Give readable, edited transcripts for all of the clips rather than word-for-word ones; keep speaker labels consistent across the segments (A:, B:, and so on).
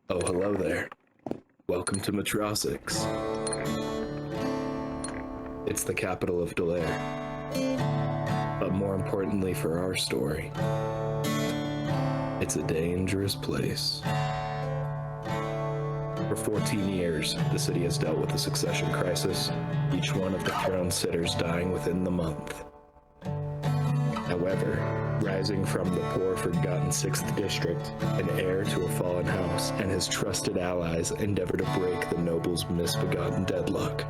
A: Oh, hello there. Welcome to Metrosix. It's the capital of Delaire. But more importantly for our story, it's a dangerous place. For 14 years, the city has dealt with a succession crisis, each one of the throne sitters dying within the month. However, rising from the poor forgotten 6th district, an heir to a fallen house and his trusted allies endeavor to break the noble's misbegotten deadlock.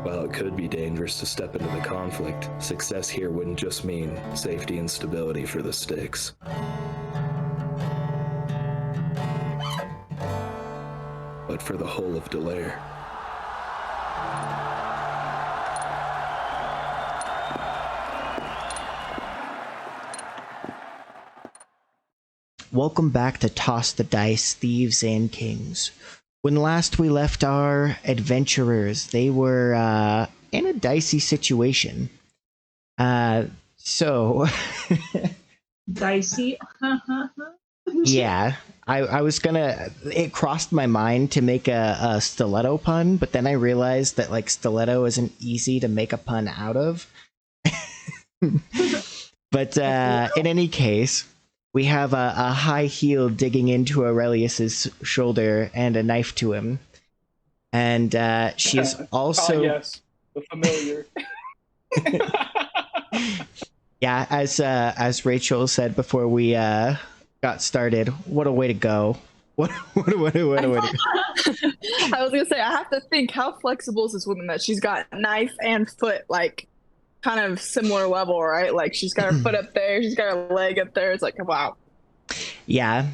A: While it could be dangerous to step into the conflict, success here wouldn't just mean safety and stability for the sticks. But for the whole of Delaire.
B: Welcome back to Toss the Dice, Thieves and Kings. When last we left our adventurers, they were in a dicey situation. So...
C: Dicey?
B: Yeah, I was gonna... It crossed my mind to make a stiletto pun, but then I realized that, like, stiletto isn't easy to make a pun out of. But in any case... We have a high heel digging into Aurelius's shoulder and a knife to him. And she's also...
D: yes, the familiar.
B: Yeah, as Rachel said before we got started, what a way to go. What a way to go.
E: I was gonna say, I have to think, how flexible is this woman that she's got knife and foot, like, kind of similar level, right? Like, she's got her foot up there, she's got her leg up there. It's like, wow.
B: Yeah.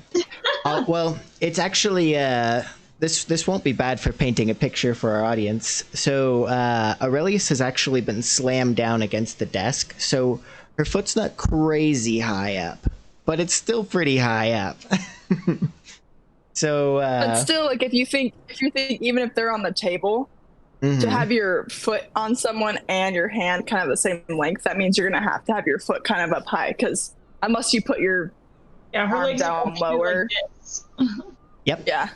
B: Well, it's actually this won't be bad for painting a picture for our audience. So Aurelius has actually been slammed down against the desk, so her foot's not crazy high up, but it's still pretty high up. So
E: but still, like, if you think even if they're on the table, to have your foot on someone and your hand kind of the same length, that means you're gonna have to have your foot kind of up high, because unless you put your
C: her
E: arm
C: legs
E: down lower.
C: Like
B: Yep.
E: Yeah.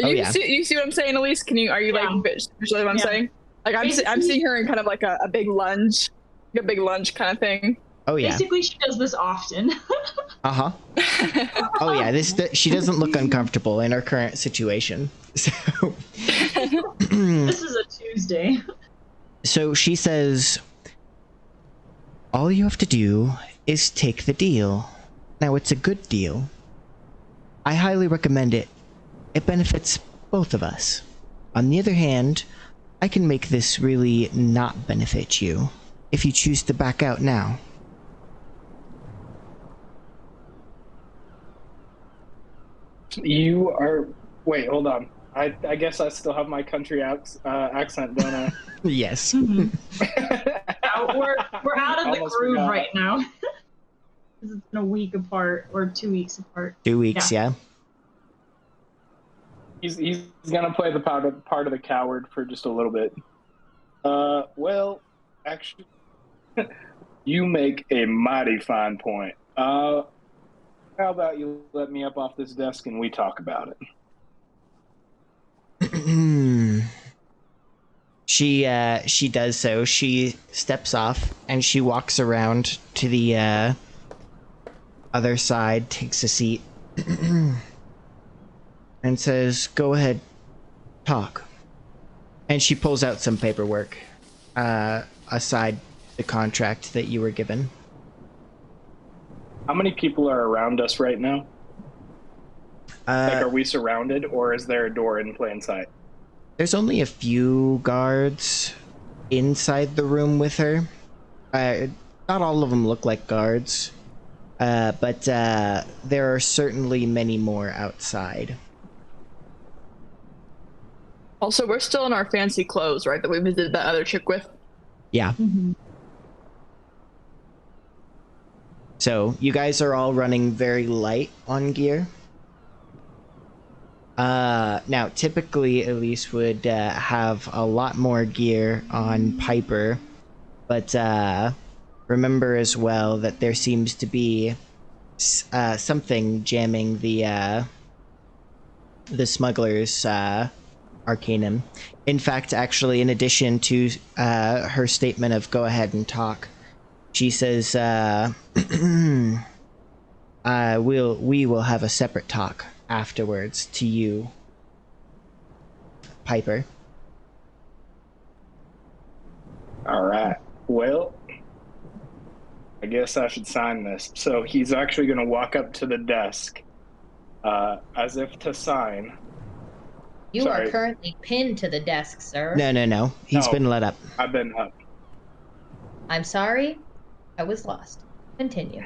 B: Oh,
E: You
B: yeah.
E: see what I'm saying, Elise? Are you like visually what I'm saying? Like, I'm seeing her in kind of like a big lunge, kind of thing.
B: Oh yeah.
C: Basically, she does this often.
B: Uh-huh. Oh yeah, she doesn't look uncomfortable in her current situation. So
C: This is a Tuesday.
B: So she says, all you have to do is take the deal. Now, it's a good deal. I highly recommend it. It benefits both of us. On the other hand, I can make this really not benefit you if you choose to back out now.
D: You are... Wait, hold on. I guess I still have my country accent, don't I?
B: Yes.
C: We're out of the
D: Almost
C: groove
D: forgot.
C: right now. Because it's been a week apart, or 2 weeks apart.
B: 2 weeks, yeah.
D: He's gonna play the part of the coward for just a little bit. Well, actually, you make a mighty fine point. How about you let me up off this desk and we talk about it?
B: She does so. She steps off and she walks around to the other side, takes a seat, and says, "Go ahead, talk." And she pulls out some paperwork aside the contract that you were given.
D: How many people are around us right now? Like, are we surrounded, or is there a door in plain sight?
B: There's only a few guards inside the room with her. Not all of them look like guards, but there are certainly many more outside.
E: Also, we're still in our fancy clothes, right? That we visited that other chick with.
B: Yeah. So you guys are all running very light on gear. Now, typically, Elise would have a lot more gear on Piper, but remember as well that there seems to be something jamming the smuggler's arcanum. In fact, actually, in addition to her statement of "go ahead and talk," she says, we will have a separate talk afterwards to you, Piper."
D: All right. Well, I guess I should sign this. So he's actually going to walk up to the desk as if to sign.
F: You
D: Sorry.
F: are currently pinned to the desk, sir.
B: No. He's
D: No.
B: been let up.
D: I've been up.
F: I'm sorry. I was lost. Continue.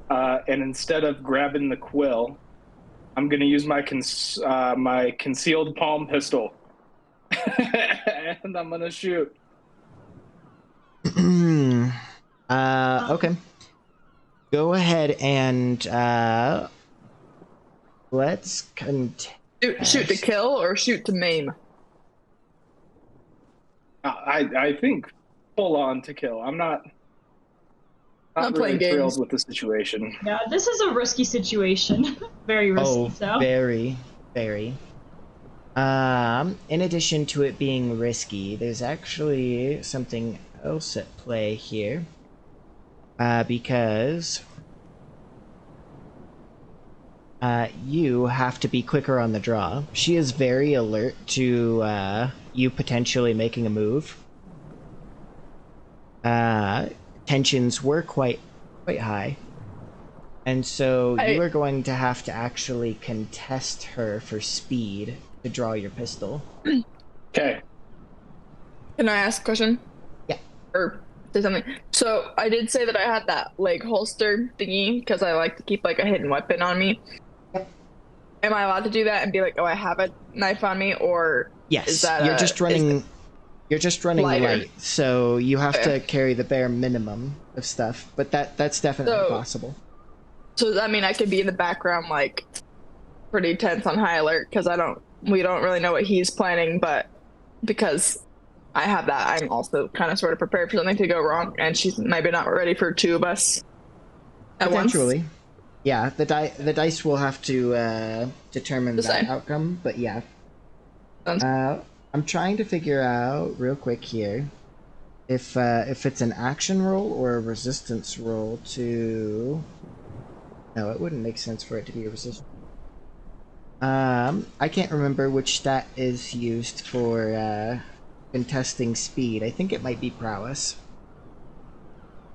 D: And instead of grabbing the quill, I'm going to use my my concealed palm pistol. And I'm going to shoot.
B: Okay. Go ahead and let's
E: Shoot to kill or shoot to maim?
D: I think full on to kill. I'm not
E: I'm
D: really
E: playing
D: thrilled
E: games.
D: with the situation.
C: Yeah, this is a risky situation. Very risky.
B: Very. In addition to it being risky, there's actually something else at play here. Because you have to be quicker on the draw. She is very alert to you potentially making a move. Tensions were quite high. And so you are going to have to actually contest her for speed to draw your pistol.
D: Okay.
E: Can I ask a question?
B: Yeah.
E: Or say something. So I did say that I had that leg holster thingy because I like to keep like a hidden weapon on me.
B: Yep.
E: Am I allowed to do that and be like, oh, I have a knife on me, or
B: Yes,
E: is that
B: you're just running. You're just running
E: lighter?
B: light, so you have to carry the bare minimum of stuff. But that's definitely possible.
E: So does that mean I could be in the background, like, pretty tense on high alert? Because we don't really know what he's planning, but because I have that, I'm also kind of sort of prepared for something to go wrong, and she's maybe not ready for two of us at once.
B: Potentially. Yeah, the dice will have to determine that outcome, but yeah. I'm trying to figure out real quick here if it's an action roll or a resistance roll to. No, it wouldn't make sense for it to be a resistance. I can't remember which stat is used for contesting speed. I think it might be prowess,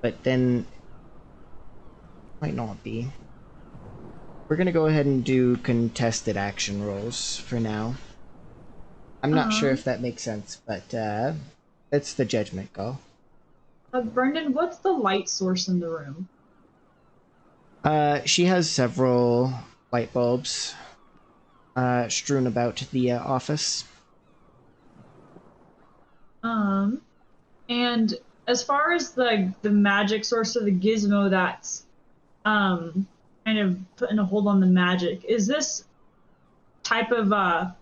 B: but then might not be. We're gonna go ahead and do contested action rolls for now. I'm not sure if that makes sense, but it's the judgment call.
C: Brendan, what's the light source in the room?
B: She has several light bulbs strewn about the office.
C: And as far as the magic source of the gizmo that's kind of putting a hold on the magic, is this type of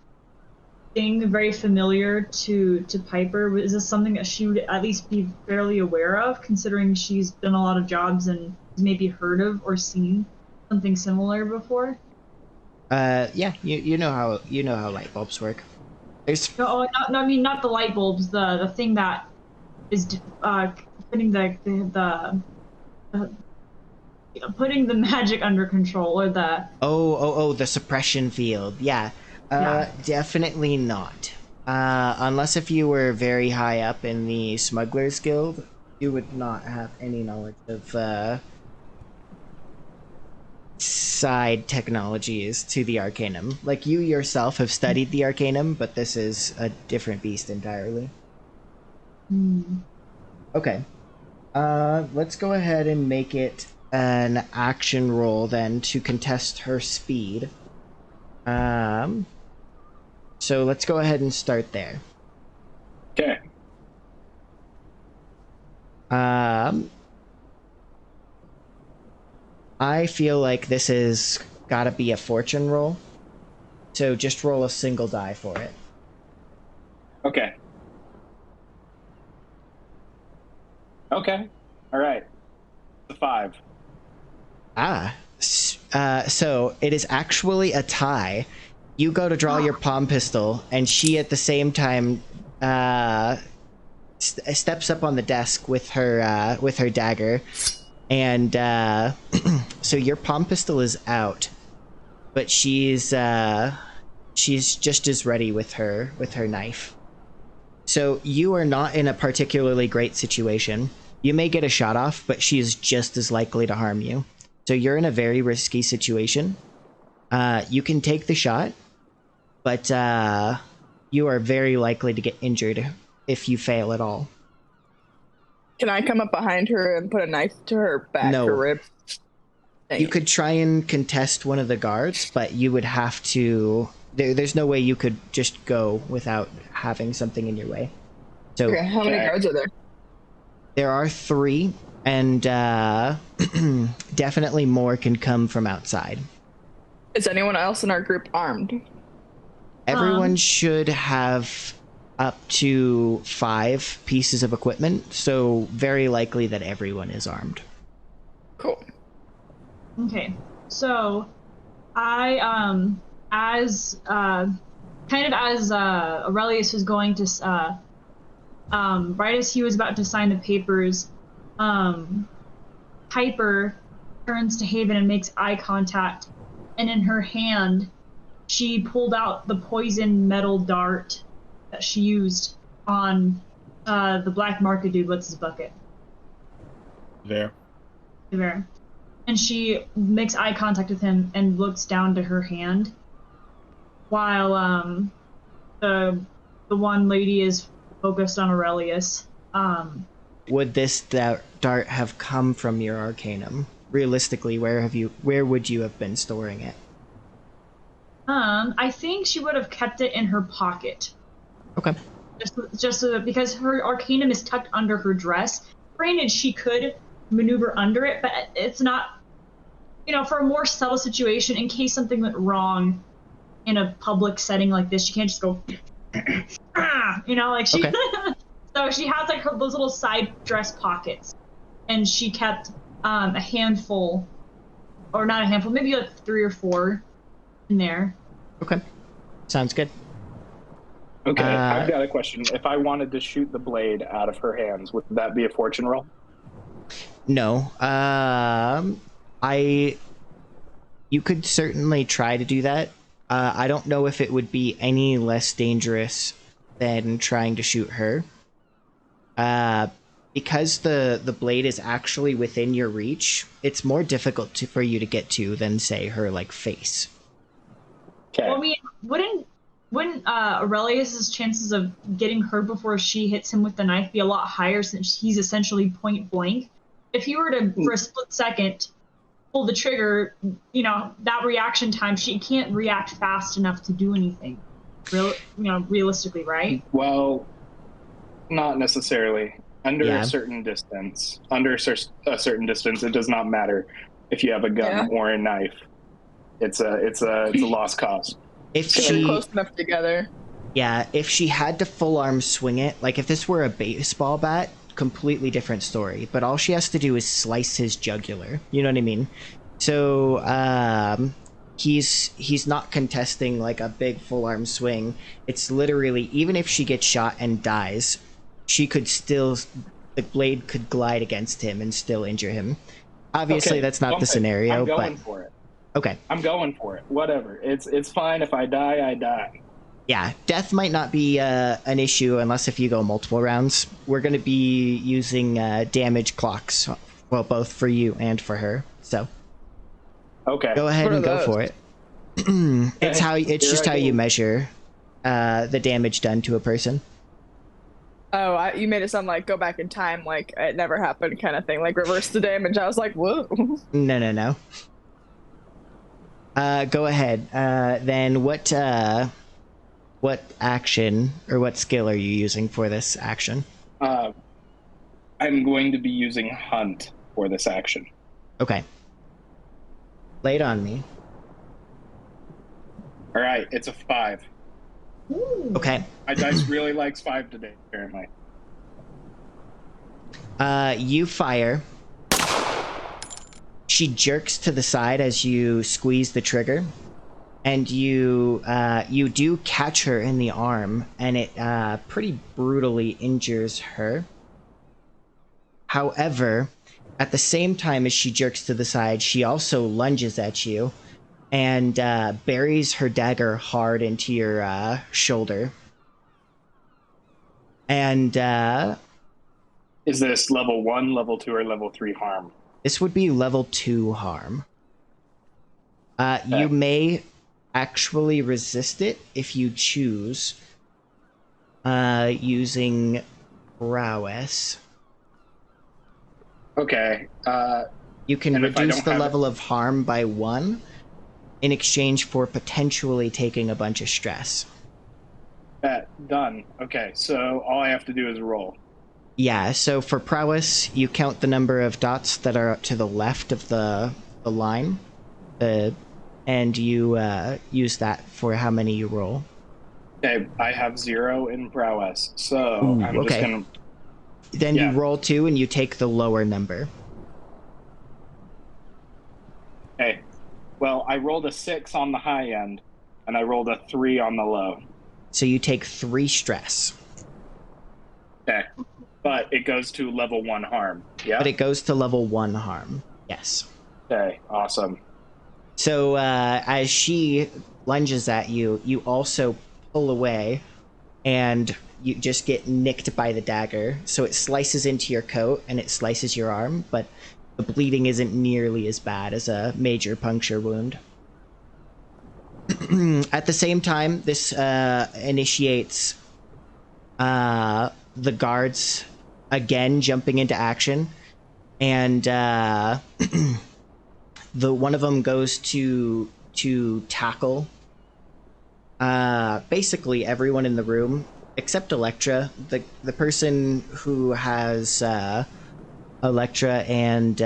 C: thing very familiar to Piper? Is this something that she would at least be fairly aware of, considering she's done a lot of jobs and maybe heard of or seen something similar before?
B: Yeah, you know how light bulbs work. There's...
C: No, I mean not the light bulbs. The thing that is putting putting the magic under control, or the
B: the suppression field. Yeah. Definitely not. Unless if you were very high up in the Smugglers Guild, you would not have any knowledge of side technologies to the Arcanum. Like, you yourself have studied the Arcanum, but this is a different beast entirely. Okay. Let's go ahead and make it an action roll then to contest her speed. So let's go ahead and start there.
D: Okay.
B: I feel like this is gotta be a fortune roll. So just roll a single die for it.
D: Okay. Okay. All right. 5.
B: So it is actually a tie. You go to draw your palm pistol, and she at the same time steps up on the desk with her dagger, and so your palm pistol is out, but she's just as ready with her knife. So you are not in a particularly great situation. You may get a shot off, but she is just as likely to harm you. So you're in a very risky situation. You can take the shot, but you are very likely to get injured if you fail at all.
E: Can I come up behind her and put a knife to her back or rib?
B: You could try and contest one of the guards, but you would have to... There's no way you could just go without having something in your way. So,
E: okay, how many guards are there?
B: There are 3, and definitely more can come from outside.
E: Is anyone else in our group armed?
B: Everyone should have up to 5 pieces of equipment, so very likely that everyone is armed.
E: Cool.
C: Okay, so I as Aurelius was going to right as he was about to sign the papers, Piper turns to Haven and makes eye contact, and in her hand she pulled out the poison metal dart that she used on the black market dude. What's his bucket?
A: There.
C: And she makes eye contact with him and looks down to her hand, while the one lady is focused on Aurelius.
B: Would this dart have come from your arcanum? Realistically, where would you have been storing it?
C: I think she would have kept it in her pocket.
B: Okay.
C: Just so that, because her arcanum is tucked under her dress. Granted, she could maneuver under it, but it's not, for a more subtle situation, in case something went wrong in a public setting like this, she can't just go, like she. Okay. So she has like those little side dress pockets, and she kept a handful, or not a handful, maybe like 3 or 4 in there.
B: Okay, sounds good.
D: Okay, I've got a question. If I wanted to shoot the blade out of her hands, would that be a fortune roll?
B: No. You could certainly try to do that. I don't know if it would be any less dangerous than trying to shoot her. Because the blade is actually within your reach, it's more difficult for you to get to than, say, her face.
D: Okay.
C: Well, I mean, wouldn't Aurelius's chances of getting her before she hits him with the knife be a lot higher, since he's essentially point blank? If he were to, for a split second, pull the trigger, that reaction time, she can't react fast enough to do anything. Realistically, right?
D: Well, not necessarily. Under a certain distance, it does not matter if you have a gun or a knife. It's a lost cause.
B: If
E: she's close enough together.
B: Yeah, if she had to full arm swing it, like if this were a baseball bat, completely different story. But all she has to do is slice his jugular. You know what I mean? So he's not contesting like a big full arm swing. It's literally, even if she gets shot and dies, the blade could glide against him and still injure him. Obviously, that's not the scenario.
D: I'm going for it.
B: Okay.
D: I'm going for it. Whatever. It's fine. If I die, I die.
B: Yeah, death might not be an issue unless if you go multiple rounds. We're going to be using damage clocks, well, both for you and for her. So,
D: okay,
B: go ahead and go for it. It's just how you measure the damage done to a person.
E: Oh, you made it sound like go back in time, like it never happened kind of thing, like reverse the damage. I was like, whoa.
B: No. Go ahead. Then what action or what skill are you using for this action?
D: I'm going to be using Hunt for this action.
B: Okay. Lay it on me.
D: All right, it's a 5.
B: Okay.
D: My dice really likes 5 today, apparently.
B: You fire. she jerks to the side as you squeeze the trigger, and you do catch her in the arm, and it pretty brutally injures her. However, at the same time as she jerks to the side, she also lunges at you and buries her dagger hard into your shoulder. And
D: Is this level 1, level 2, or level 3 harm?
B: this would be level 2 harm. You may actually resist it if you choose, using prowess.
D: Okay.
B: You can
D: And if I
B: reduce
D: don't
B: the
D: have it-
B: level of harm by 1 in exchange for potentially taking a bunch of stress.
D: Done. Okay, so all I have to do is roll.
B: Yeah, so for prowess, you count the number of dots that are to the left of the line, and you use that for how many you roll.
D: Okay, I have 0 in prowess, so
B: Ooh,
D: I'm just
B: okay.
D: gonna.
B: Then
D: Yeah.
B: you roll 2 and you take the lower number.
D: Okay. Well, I rolled a 6 on the high end, and I rolled a 3 on the low.
B: So you take 3 stress.
D: Okay. But it goes to level 1 harm. Yeah?
B: But it goes to level 1 harm. Yes.
D: Okay, awesome.
B: So as she lunges at you, you also pull away, and you just get nicked by the dagger. So it slices into your coat and it slices your arm, but the bleeding isn't nearly as bad as a major puncture wound. At the same time, this initiates the guards again jumping into action, and the one of them goes to tackle basically everyone in the room except Elektra. The person who has Elektra and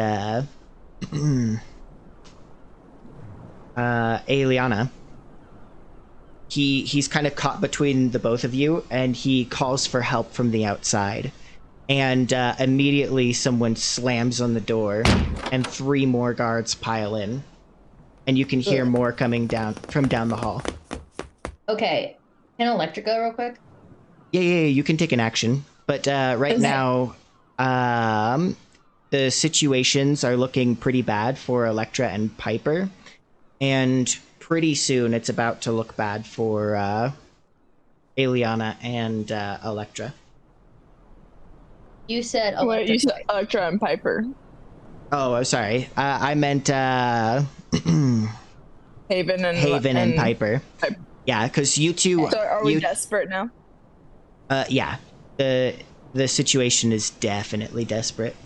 B: Eliana. He's kind of caught between the both of you, and he calls for help from the outside. And immediately someone slams on the door, and 3 more guards pile in. And you can hear more coming down from down the hall.
F: Okay. Can Elektra go real quick?
B: Yeah, you can take an action. But right
F: Okay.
B: now, the situations are looking pretty bad for Elektra and Piper. And pretty soon it's about to look bad for Eliana and Elektra.
F: You said
E: Wait,
F: Elektra.
E: you said Elektra and Piper.
B: Oh, I'm sorry. I meant
E: Haven
B: and Piper.
E: Piper.
B: Yeah, because you two.
E: So are we desperate now?
B: Yeah. The situation is definitely desperate.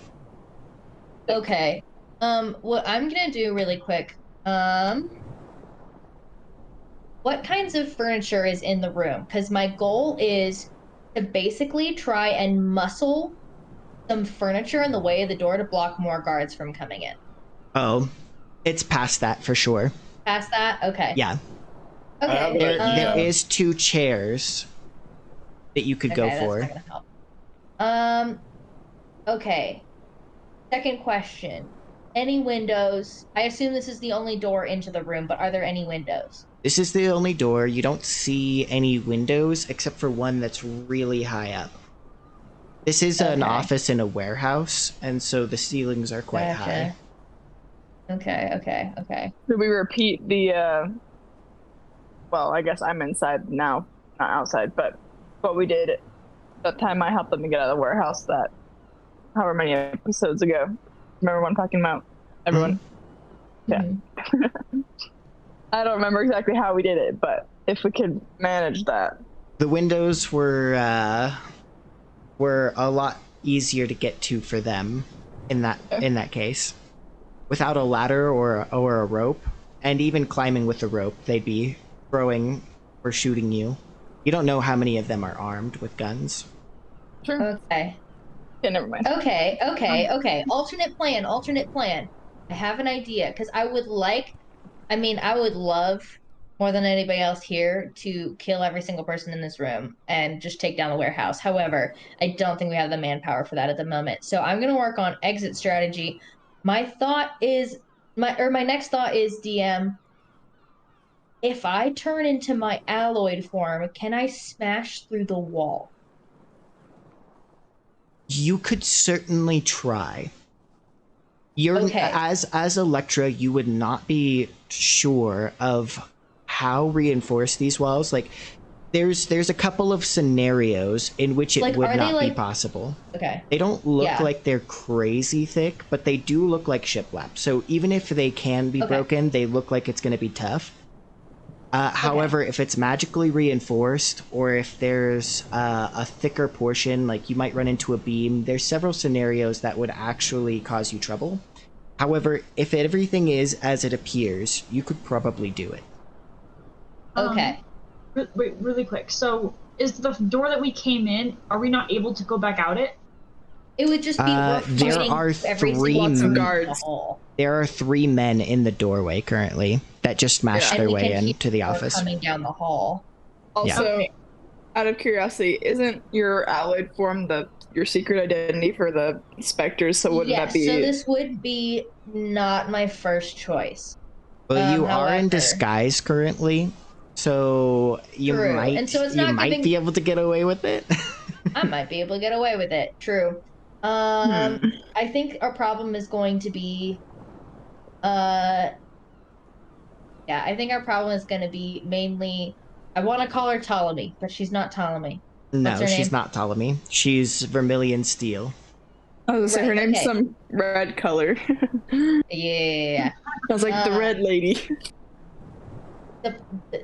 F: Okay. What I'm gonna do really quick. What kinds of furniture is in the room? Because my goal is to basically try and muscle some furniture in the way of the door to block more guards from coming in.
B: Oh, it's past that for sure.
F: Past that? Okay.
B: Yeah.
F: Okay.
B: There is 2 chairs that you could go
F: that's
B: for.
F: not gonna help. Okay. Second question. Any windows? I assume this is the only door into the room, but are there any windows?
B: This is the only door. You don't see any windows except for one that's really high up. This is an office in a warehouse, and so the ceilings are quite high.
F: Okay.
E: Did we repeat the well, I guess I'm inside now, not outside, but what we did that time I helped them to get out of the warehouse that however many episodes ago. Remember what I'm talking about? Everyone?
F: Mm-hmm.
E: Yeah. I don't remember exactly how we did it, but if we could manage that.
B: The windows were a lot easier to get to for them in that case. Without a ladder or a rope, and even climbing with a rope, they'd be throwing or shooting you. You don't know how many of them are armed with guns.
E: Sure.
F: Okay.
E: Yeah, never mind.
F: Okay. Alternate plan. I have an idea, because I would love more than anybody else here to kill every single person in this room and just take down the warehouse. However, I don't think we have the manpower for that at the moment. So I'm going to work on exit strategy. My thought is my next thought is, DM, if I turn into my alloyed form, can I smash through the wall?
B: You could certainly try. You're
F: Okay.
B: as Elektra, you would not be sure of how reinforced these walls. Like, there's a couple of scenarios in which it
F: Like,
B: would
F: are they,
B: not be
F: like-
B: possible.
F: Okay.
B: They don't look
F: Yeah.
B: like they're crazy thick, but they do look like shiplap. So even if they can be
F: Okay.
B: broken, they look like it's going to be tough. However, if it's magically reinforced, or if there's a thicker portion, like you might run into a beam, there's several scenarios that would actually cause you trouble. However, if everything is as it appears, you could probably do it.
F: Okay.
C: Wait, really quick. So, is the door that we came in? Are we not able to go back out it?
F: It would just be
B: There
F: fighting
B: are
F: every
B: three
F: single
E: Lots of
F: in the
E: guards.
F: hall.
B: There are 3 men in the doorway currently that just smashed
E: Yeah.
B: their
F: And we
B: way
F: can keep
B: into the
F: door
B: office.
F: coming down the hall.
E: Also, out of curiosity, isn't your alloyed form your secret identity for the specters? So wouldn't that be?
F: So this would be not my first choice.
B: Well, you are in
F: however-
B: disguise currently, so you
F: True.
B: might
F: And so it's
B: you
F: not
B: might
F: giving-
B: be able to get away with it.
F: I might be able to get away with it. True. I think our problem is going to be, I think our problem is going to be mainly. I want to call her Ptolemy, but she's not Ptolemy.
B: No,
F: What's her
B: she's
F: name?
B: not Ptolemy. She's Vermilion Steel.
E: I was gonna say her
F: Right,
E: name's
F: okay.
E: some red color.
F: Yeah.
E: I was like the red lady.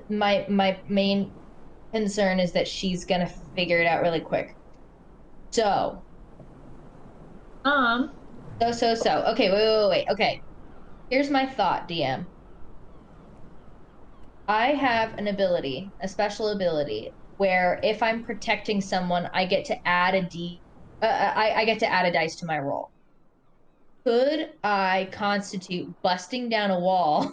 F: My main concern is that she's gonna figure it out really quick. So. Okay, wait. Okay. Here's my thought, DM. I have an ability, a special ability, where if I'm protecting someone, I get to add I get to add a dice to my roll. Could I constitute busting down a wall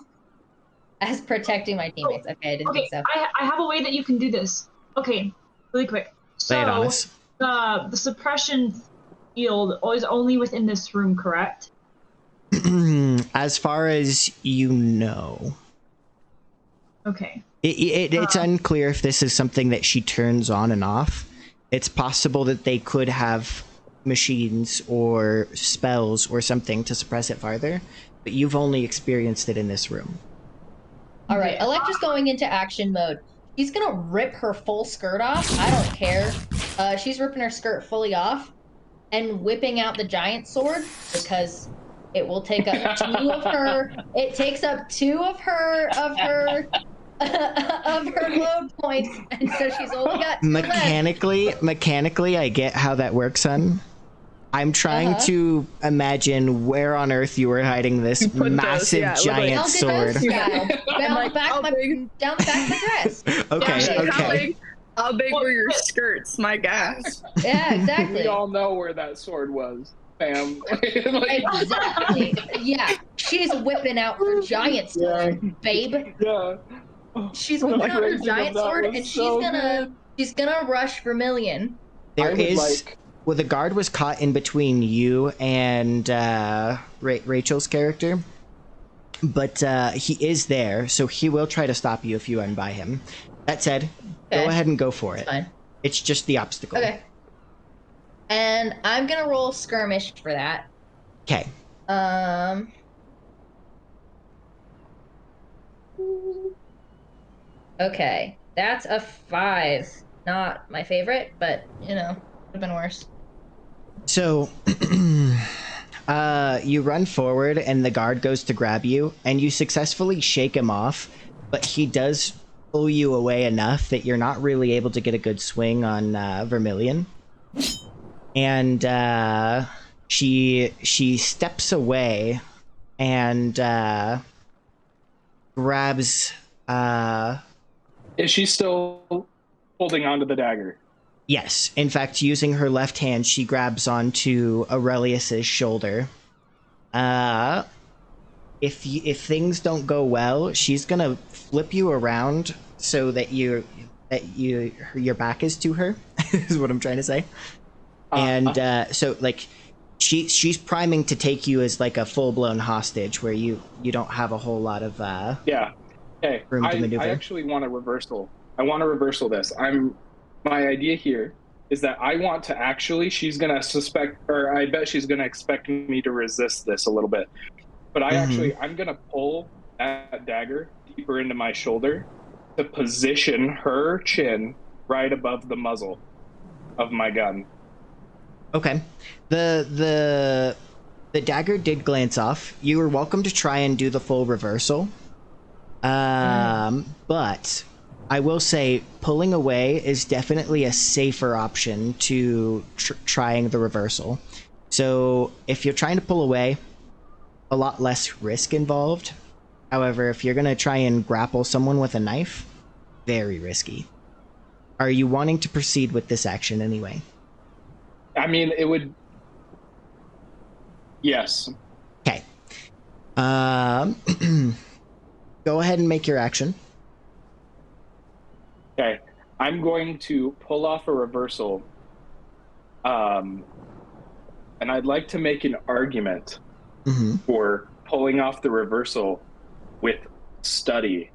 F: as protecting my teammates? Okay, I didn't think so.
C: I have a way that you can do this. Okay, really quick.
B: Lay it on
C: So,
B: us.
C: the suppression field is only within this room, correct?
B: As far as you know.
C: Okay.
B: It's unclear if this is something that she turns on and off. It's possible that they could have machines or spells or something to suppress it farther, but you've only experienced it in this room.
F: All right, Elektra's going into action mode. She's gonna rip her full skirt off. I don't care. She's ripping her skirt fully off and whipping out the giant sword because it will take up 2 of her. It takes up 2 of her load points, and so she's only got 2 left.
B: Mechanically, I get how that works, son. I'm trying to imagine where on earth you were hiding this
E: put those,
B: massive
E: yeah,
B: giant
F: I'll
B: sword.
F: Down
E: like,
F: the back of my dress.
B: Okay,
E: How big were your skirts? My gas.
F: Yeah, exactly.
D: We all know where that sword was, fam.
F: Exactly. Yeah, she's whipping out her giant sword, babe.
D: Yeah.
F: She's whipping out her
D: Crazy
F: giant
D: that
F: sword,
D: was
F: and
D: so
F: she's gonna rush Vermilion.
B: There
D: I would
B: is.
D: like-
B: Well, the guard was caught in between you and Rachel's character, but he is there, so he will try to stop you if you run by him. That said,
F: Okay.
B: go ahead and go for it.
F: Fine.
B: It's just the obstacle.
F: Okay. And I'm gonna roll skirmish for that.
B: Okay.
F: Okay, that's a 5. Not my favorite, but you know, could have been worse.
B: So, you run forward, and the guard goes to grab you, and you successfully shake him off, but he does pull you away enough that you're not really able to get a good swing on Vermilion. And she steps away and grabs.
D: Is she still holding onto the dagger?
B: Yes, in fact, using her left hand, she grabs onto Aurelius's shoulder. If things don't go well, she's gonna flip you around so that your back is to her. Is what I'm trying to say. And so like she's priming to take you as like a full-blown hostage where you don't have a whole lot of
D: Yeah. Okay.
B: room to maneuver.
D: I actually want a reversal. I want to reversal this. My idea here is that I want to actually, she's going to suspect, or I bet she's going to expect me to resist this a little bit. But I'm going to pull that dagger deeper into my shoulder to position her chin right above the muzzle of my gun.
B: Okay. The dagger did glance off. You were welcome to try and do the full reversal. But I will say pulling away is definitely a safer option to trying the reversal. So if you're trying to pull away, a lot less risk involved. However, if you're going to try and grapple someone with a knife, very risky. Are you wanting to proceed with this action anyway?
D: I mean, it would... Yes.
B: Okay. Go ahead and make your action.
D: Okay. I'm going to pull off a reversal. And I'd like to make an argument for pulling off the reversal with study.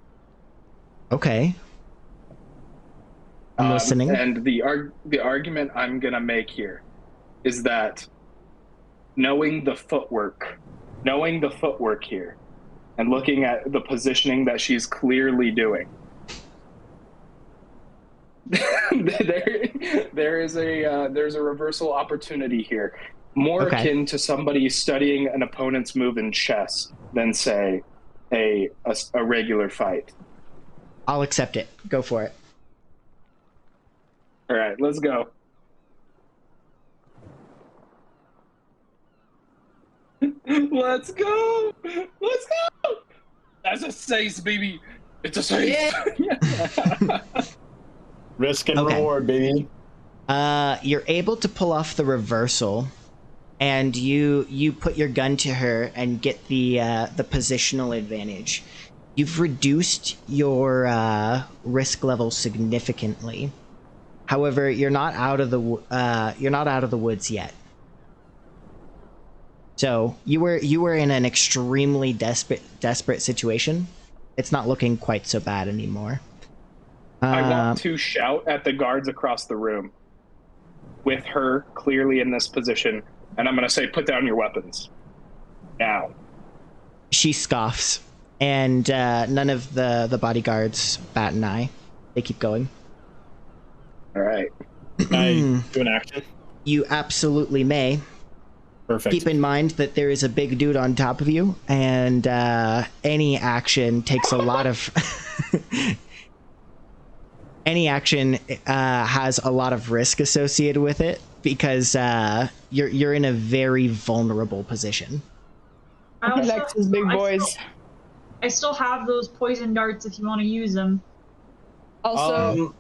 B: Okay. I'm listening.
D: And the argument I'm going to make here is that knowing the footwork here and looking at the positioning that she's clearly doing, there's a reversal opportunity here, more akin to somebody studying an opponent's move in chess than, say, a regular fight.
B: I'll accept it. Go for it.
D: All right, let's go. Let's go. Let's go. That's a 6, baby. It's a 6. Yeah.
A: Risk and reward, baby.
B: You're able to pull off the reversal, and you put your gun to her and get the positional advantage. You've reduced your risk level significantly. However, you're not out of the woods yet. So you were in an extremely desperate situation. It's not looking quite so bad anymore.
D: I want to shout at the guards across the room with her clearly in this position, and I'm going to say, "Put down your weapons now."
B: She scoffs, and none of the bodyguards bat an eye. They keep going.
D: All right.
A: Can I do an action?
B: You absolutely may.
A: Perfect.
B: Keep in mind that there is a big dude on top of you, and any action takes a lot of... any action has a lot of risk associated with it, because you're in a very vulnerable position.
E: Alex's big boys.
C: I still have those poison darts if you want to use them.
E: Also,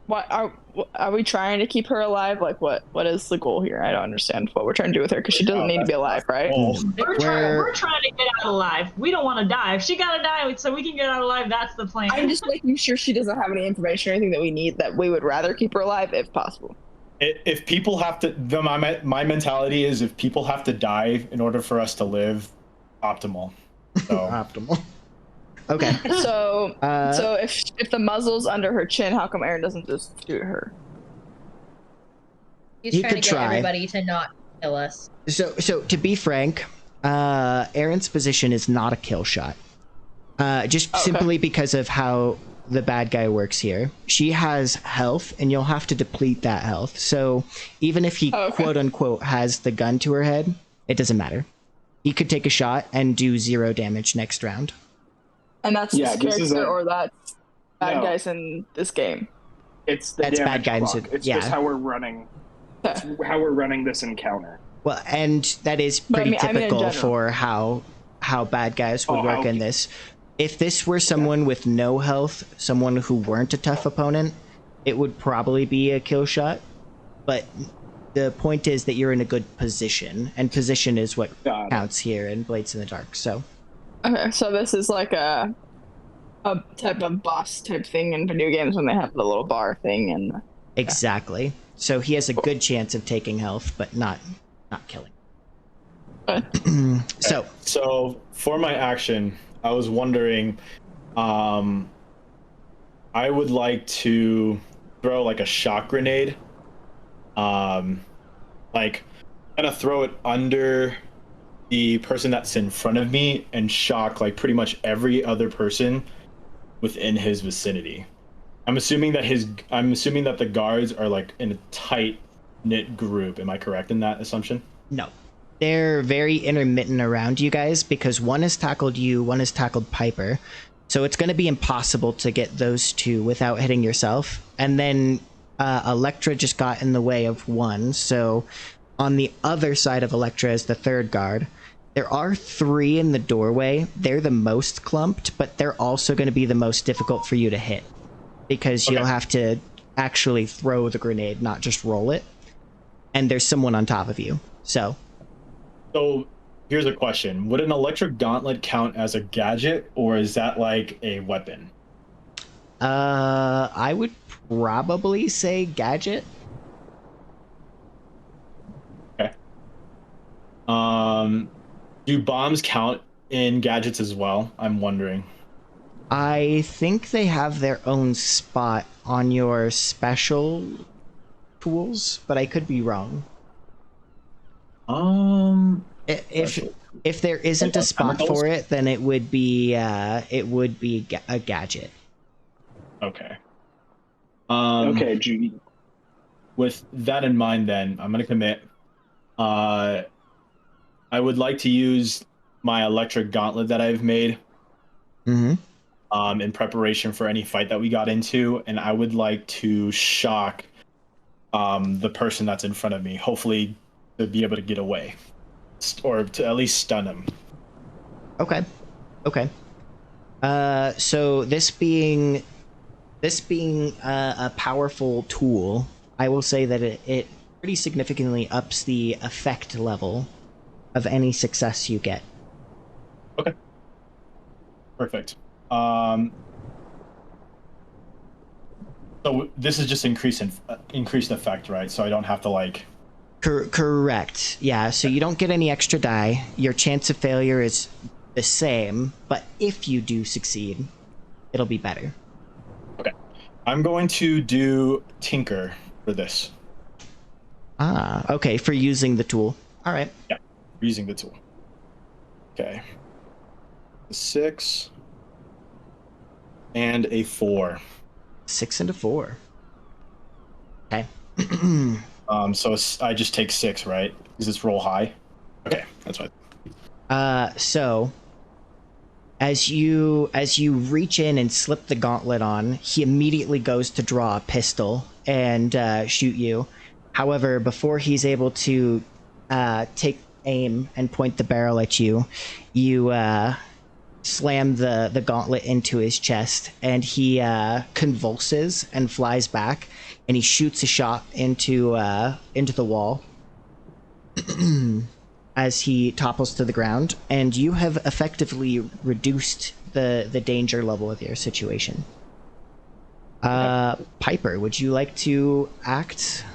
E: what are we trying to keep her alive? Like, what is the goal here? I don't understand what we're trying to do with her, because she doesn't need to be alive, right?
C: We're trying to get out alive. We don't want to die. If she gotta die so we can get out alive, that's the plan.
E: I'm just making sure she doesn't have any information or anything that we need, that we would rather keep her alive if possible.
A: If people have to, my mentality is, if people have to die in order for us to live, optimal. So.
B: Optimal. Okay.
E: So if the muzzle's under her chin, how come Aaron doesn't just shoot her?
F: He's trying to get everybody to not kill us.
B: So to be frank, Aaron's position is not a kill shot. Simply because of how the bad guy works here. She has health, and you'll have to deplete that health. So even if he quote unquote has the gun to her head, it doesn't matter. He could take a shot and do 0 damage next round.
E: And that's this character, or that's bad guys in this game?
D: That's bad guys. It's just how we're running. That's how we're running this encounter.
B: Well, and that is pretty typical for how bad guys would work in this. If this were someone with no health, someone who weren't a tough opponent, it would probably be a kill shot. But the point is that you're in a good position, and position is what counts here in Blades in the Dark. So.
E: Okay, so this is like a type of boss type thing in video games when they have the little bar thing and.
B: Exactly. So he has a good chance of taking health, but not killing.
G: So for my action, I was wondering, I would like to throw like a shock grenade, like kind of throw it under the person that's in front of me and shock like pretty much every other person within his vicinity. I'm assuming that the guards are like in a tight knit group. Am I correct in that assumption?
B: No. They're very intermittent around you guys because one has tackled you, one has tackled Piper. So it's going to be impossible to get those two without hitting yourself. And then Elektra just got in the way of one. So on the other side of Elektra is the third guard. There are 3 in the doorway. They're the most clumped, but they're also going to be the most difficult for you to hit because you'll have to actually throw the grenade, not just roll it. And there's someone on top of you. So
G: here's a question. Would an electric gauntlet count as a gadget, or is that like a weapon?
B: I would probably say gadget.
G: Okay. Do bombs count in gadgets as well? I'm wondering.
B: I think they have their own spot on your special tools, but I could be wrong. If there isn't a spot for it, then it would be a gadget.
G: Okay.
D: Okay, Judy.
G: With that in mind, then I'm gonna commit. I would like to use my electric gauntlet that I've made.
B: Mm-hmm.
G: In preparation for any fight that we got into, and I would like to shock the person that's in front of me, hopefully to be able to get away, or to at least stun him.
B: Okay. So this being a powerful tool, I will say that it pretty significantly ups the effect level of any success you get.
G: Okay. Perfect. So this is just increased effect, right? So I don't have to like.
B: Correct. Yeah. So you don't get any extra die. Your chance of failure is the same, but if you do succeed, it'll be better.
G: Okay. I'm going to do Tinker for this.
B: Okay. For using the tool. All right.
G: Yeah. Using the tool. Okay. 6. And a 4.
B: 6 and a 4. Okay.
G: So I just take 6, right? Does this roll high? Okay, that's fine.
B: So as you reach in and slip the gauntlet on, he immediately goes to draw a pistol and shoot you. However, before he's able to take aim and point the barrel at you, you slam the gauntlet into his chest, and he convulses and flies back, and he shoots a shot into the wall as he topples to the ground, and you have effectively reduced the danger level of your situation. Piper, would you like to act?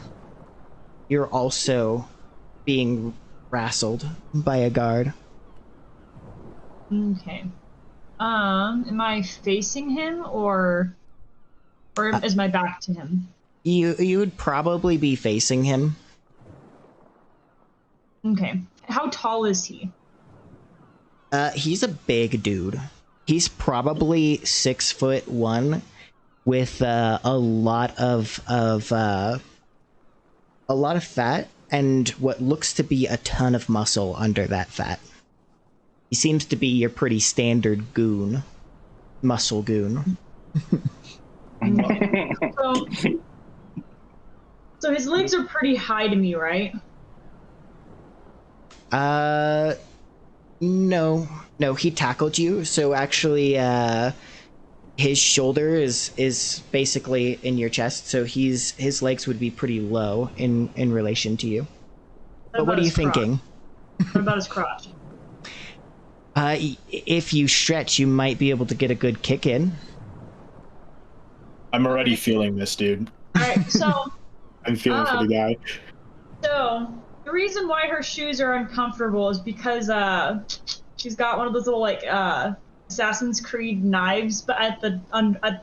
B: You're also being wrestled by a guard.
C: Okay. Am I facing him or is my back to him?
B: You would probably be facing him.
C: Okay. How tall is he?
B: He's a big dude. He's probably 6'1", with a lot of fat and what looks to be a ton of muscle under that fat. He seems to be your pretty standard goon. Muscle goon.
C: Okay. So his legs are pretty high to me, right?
B: No, he tackled you, so actually, his shoulder is basically in your chest, so his legs would be pretty low in relation to you. But what are you thinking?
C: What about his crotch?
B: If you stretch, you might be able to get a good kick in.
G: I'm already feeling this, dude.
C: All right, so
G: I'm feeling for the guy.
C: So the reason why her shoes are uncomfortable is because she's got one of those little like Assassin's Creed knives, but at the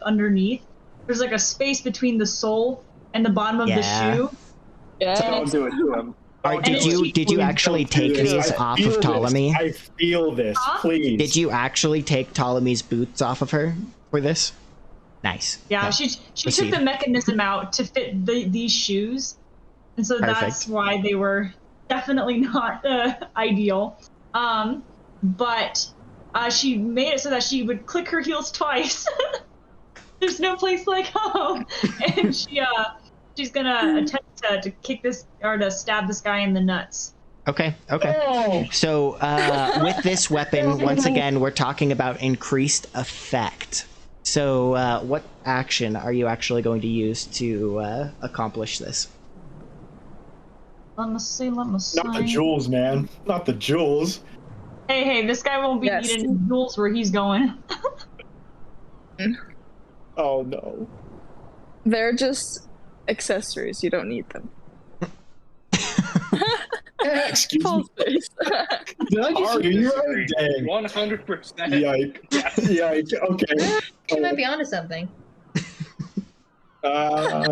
C: underneath there's like a space between the sole and the bottom of the shoe.
E: Yeah.
D: Don't do it to him.
B: Did you actually take these off of Ptolemy?
G: I feel this, please.
B: Did you actually take Ptolemy's boots off of her for this? Nice.
C: Yeah,
B: Okay.
C: she took the mechanism out to fit these shoes, and so that's why they were definitely not ideal. But she made it so that she would click her heels twice. There's no place like home, and she's gonna attempt to kick this or to stab this guy in the nuts.
B: Okay. So with this weapon, once again, we're talking about increased effect. So what action are you actually going to use to accomplish this?
C: Let me see.
G: Not the jewels, man. Not the jewels.
C: Hey, this guy won't be needing jewels where he's going.
G: Oh no.
E: They're just accessories. You don't need them.
G: Excuse me.
D: You're
G: right. Dang.
D: 100%.
G: Yike. Okay.
F: She might be onto something.
G: All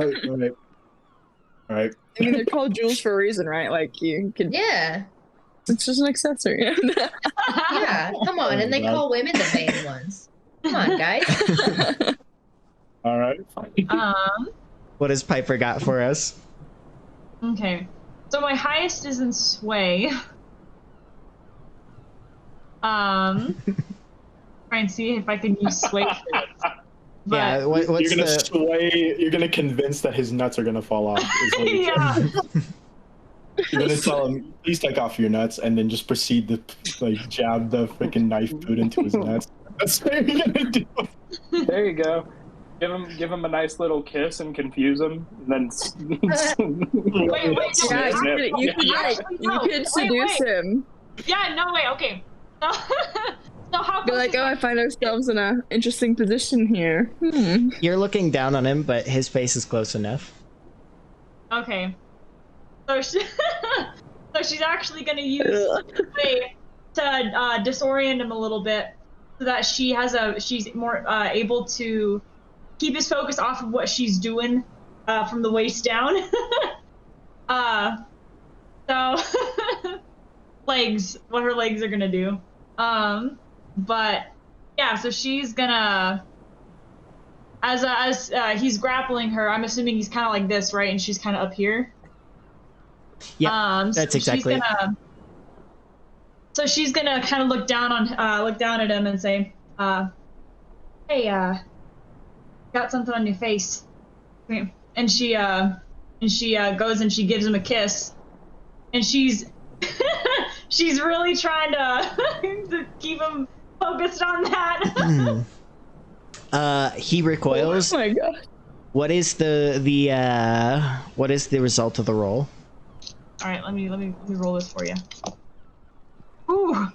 G: right.
E: I mean, they're called jewels for a reason, right? Like you could.
F: Yeah.
E: It's just an accessory.
F: Yeah. Come on, and they call women the main ones. Come on, guys.
G: All right.
B: What has Piper got for us?
C: Okay. So my highest is in sway. Try and see if I can use sway for this. But,
B: Yeah, what's
G: You're gonna
B: the...
G: sway. You're gonna convince that his nuts are gonna fall off. Is what you're
C: yeah.
G: You're gonna tell him, please take off your nuts, and then just proceed to like jab the freaking knife boot into his nuts. That's what you're gonna do.
D: There you go. Give him a nice little kiss and confuse him, and then.
C: Wait,
E: Yeah, you could seduce him.
C: Yeah, no, wait, okay. So, so how
E: Be
C: close
E: like,
C: is
E: oh, I find ourselves in an interesting position here.
B: You're looking down on him, but his face is close enough.
C: Okay. So, she's actually going to use sway to disorient him a little bit so that she's more able to keep his focus off of what she's doing from the waist down. So legs, what her legs are gonna do. But yeah, so she's gonna, as he's grappling her, I'm assuming he's kind of like this, right? And she's kind of up here.
B: Yeah, that's exactly.
C: So she's gonna kind of look down at him and say, "Hey, got something on your face." And she goes and she gives him a kiss, and she's she's really trying to keep him focused on that.
B: He recoils.
E: Oh my god.
B: What is the result of the roll?
C: All right, let me roll this for you. Ooh.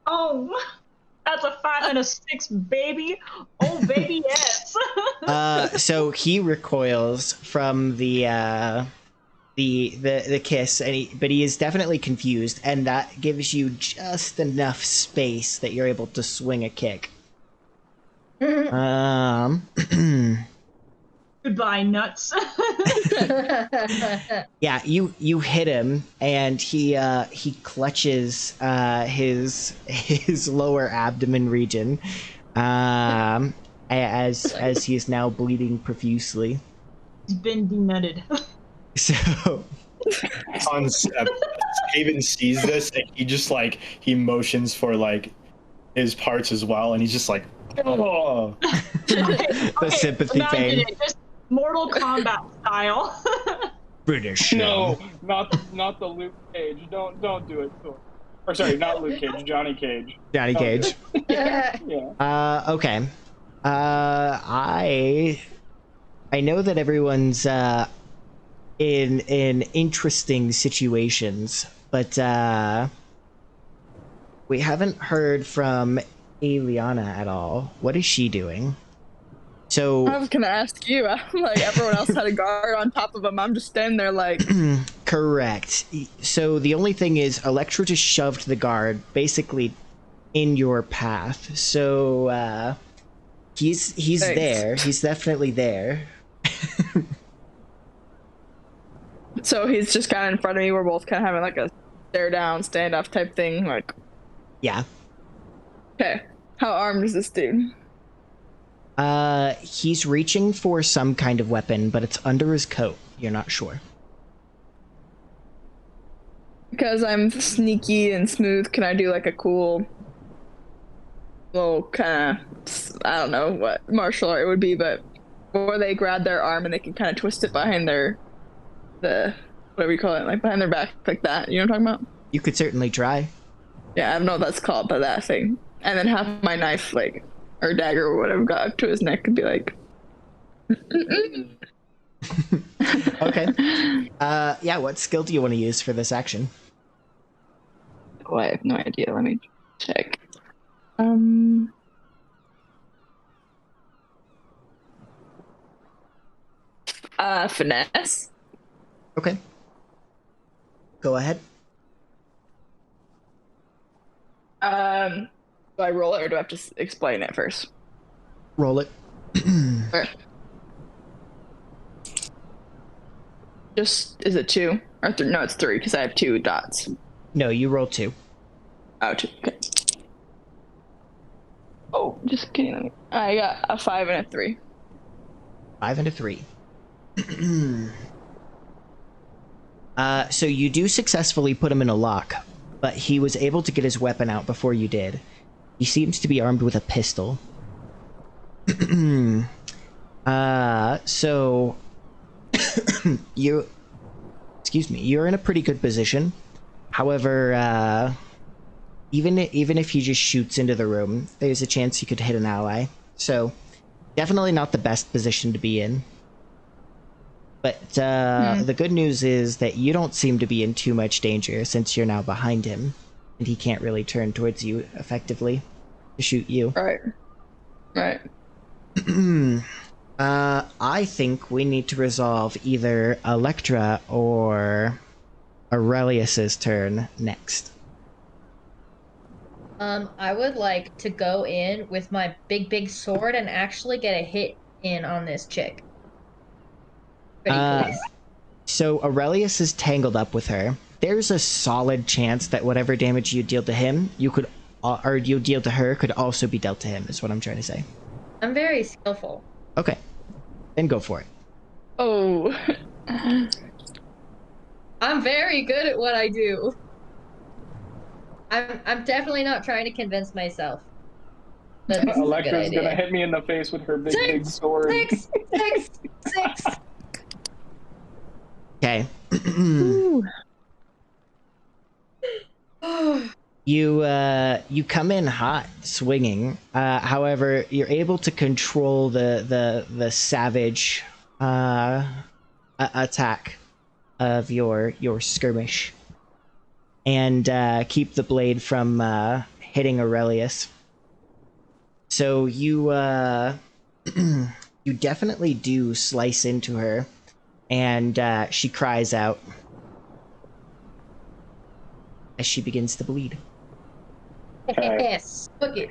C: Oh, that's a 5 and a 6, baby. Oh, baby, yes.
B: So he recoils from the kiss, but he is definitely confused, and that gives you just enough space that you're able to swing a kick.
C: Goodbye, nuts.
B: Yeah, you hit him, and he clutches his lower abdomen region, as he is now bleeding profusely.
C: He's been denutted.
B: So,
G: Haven sees this, and he just like he motions for like his parts as well, and he's just like, oh.
B: The sympathy pain.
C: Just Mortal Kombat style.
B: British.
D: No, not the Luke Cage. Don't do it. Or sorry, not Luke Cage. Johnny Cage.
B: Johnny Cage.
D: Yeah.
B: Okay. I know that everyone's in interesting situations, but we haven't heard from Eliana at all. What is she doing? So
E: I was gonna ask you. I'm like, everyone else had a guard on top of him. I'm just standing there like.
B: correct. So the only thing is, Elektra just shoved the guard basically in your path. So he's
E: Thanks.
B: there. He's definitely there.
E: So he's just kind of in front of me. We're both kind of having like a stare down, stand up type thing. Like,
B: Yeah.
E: okay, how armed is this dude?
B: He's reaching for some kind of weapon, but it's under his coat. You're not sure.
E: Because I'm sneaky and smooth, can I do like a cool little kind of, I don't know what martial art it would be, but where they grab their arm and they can kind of twist it behind whatever you call it, like behind their back, like that. You know what I'm talking about?
B: You could certainly try.
E: Yeah, I don't know what that's called, but that thing. And then have my knife, like, or dagger or whatever, got up to his neck and be like,
B: Okay. Yeah, what skill do you want to use for this action?
E: oh, I have no idea. Let me check. Finesse.
B: Okay. Go ahead.
E: Do I roll it or do I have to explain it first?
B: Roll it.
E: Okay. Just, is it 2? Or no, it's 3 because I have 2 dots.
B: No, you roll 2.
E: Oh, 2. Okay. Oh, just kidding. I got a 5 and a 3.
B: 5 and a 3. So you do successfully put him in a lock, but he was able to get his weapon out before you did. He seems to be armed with a pistol. So you're in a pretty good position. However, even if he just shoots into the room, there's a chance he could hit an ally. So definitely not the best position to be in. But the good news is that you don't seem to be in too much danger since you're now behind him, and he can't really turn towards you effectively to shoot you.
E: Right.
B: I think we need to resolve either Elektra or Aurelius's turn next.
F: I would like to go in with my big sword and actually get a hit in on this chick. Pretty please.
B: So Aurelius is tangled up with her. There's a solid chance that whatever damage you deal to him, you deal to her could also be dealt to him, is what I'm trying to say.
F: I'm very skillful.
B: Okay. Then go for it.
E: Oh.
F: I'm very good at what I do. I'm definitely not trying to convince myself that this is a good
D: Electra's
F: idea.
D: gonna hit me in the face with her big sword.
F: Six.
B: Okay. You come in hot, swinging. However, you're able to control the savage attack of your skirmish, and keep the blade from hitting Aurelius. So you you definitely do slice into her, and she cries out as she begins to bleed.
F: Yes. Okay.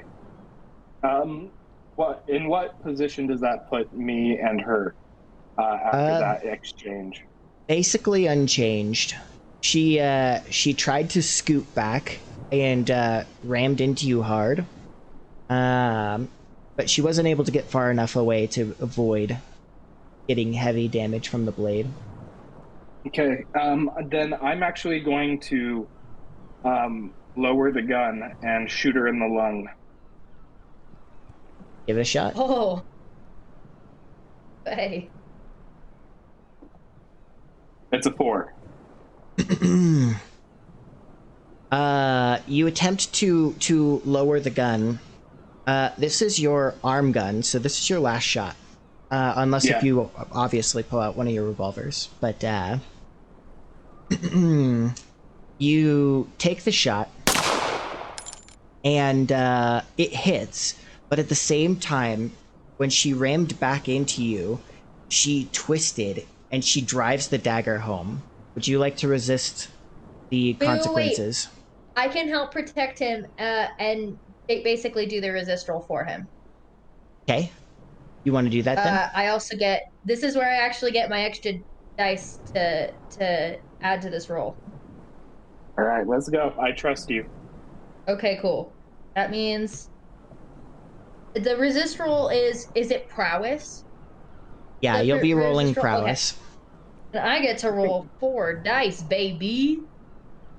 D: In what position does that put me and her after that exchange?
B: Basically unchanged. She tried to scoot back and rammed into you hard, but she wasn't able to get far enough away to avoid getting heavy damage from the blade.
D: Okay, then I'm actually going to lower the gun and shoot her in the lung.
B: Give it a shot.
F: Oh. Hey.
D: It's a 4.
B: You attempt to lower the gun. This is your arm gun, so this is your last shot. Unless if you obviously pull out one of your revolvers. But you take the shot, and it hits, but at the same time, when she rammed back into you, she twisted and she drives the dagger home. Would you like to resist the
F: Wait.
B: consequences?
F: I can help protect him and basically do the resist roll for him.
B: Okay. You want to do that then?
F: I also get, this is where I actually get my extra dice to add to this roll.
D: All right, let's go. I trust you.
F: Okay, cool. That means the resist roll is it prowess?
B: Yeah, you'll be rolling
F: resist roll?
B: prowess.
F: Okay. And I get to roll 4 dice, baby.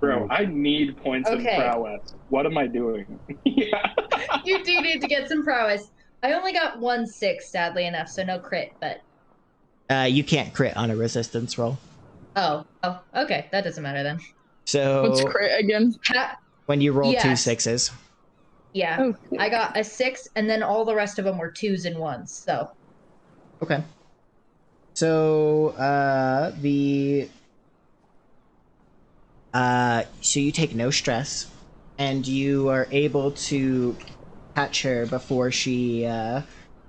D: Bro, I need points of prowess. What am I doing? Yeah.
F: You do need to get some prowess. I only got 1 6, sadly enough, so no crit, but...
B: You can't crit on a resistance roll.
F: Oh, okay. That doesn't matter then.
B: So...
E: What's crit again?
B: When you roll 2 6s.
F: Yeah.
E: Oh.
F: I got a 6, and then all the rest of them were 2s and 1s, so...
B: Okay. So, so you take no stress, and you are able to catch her before she,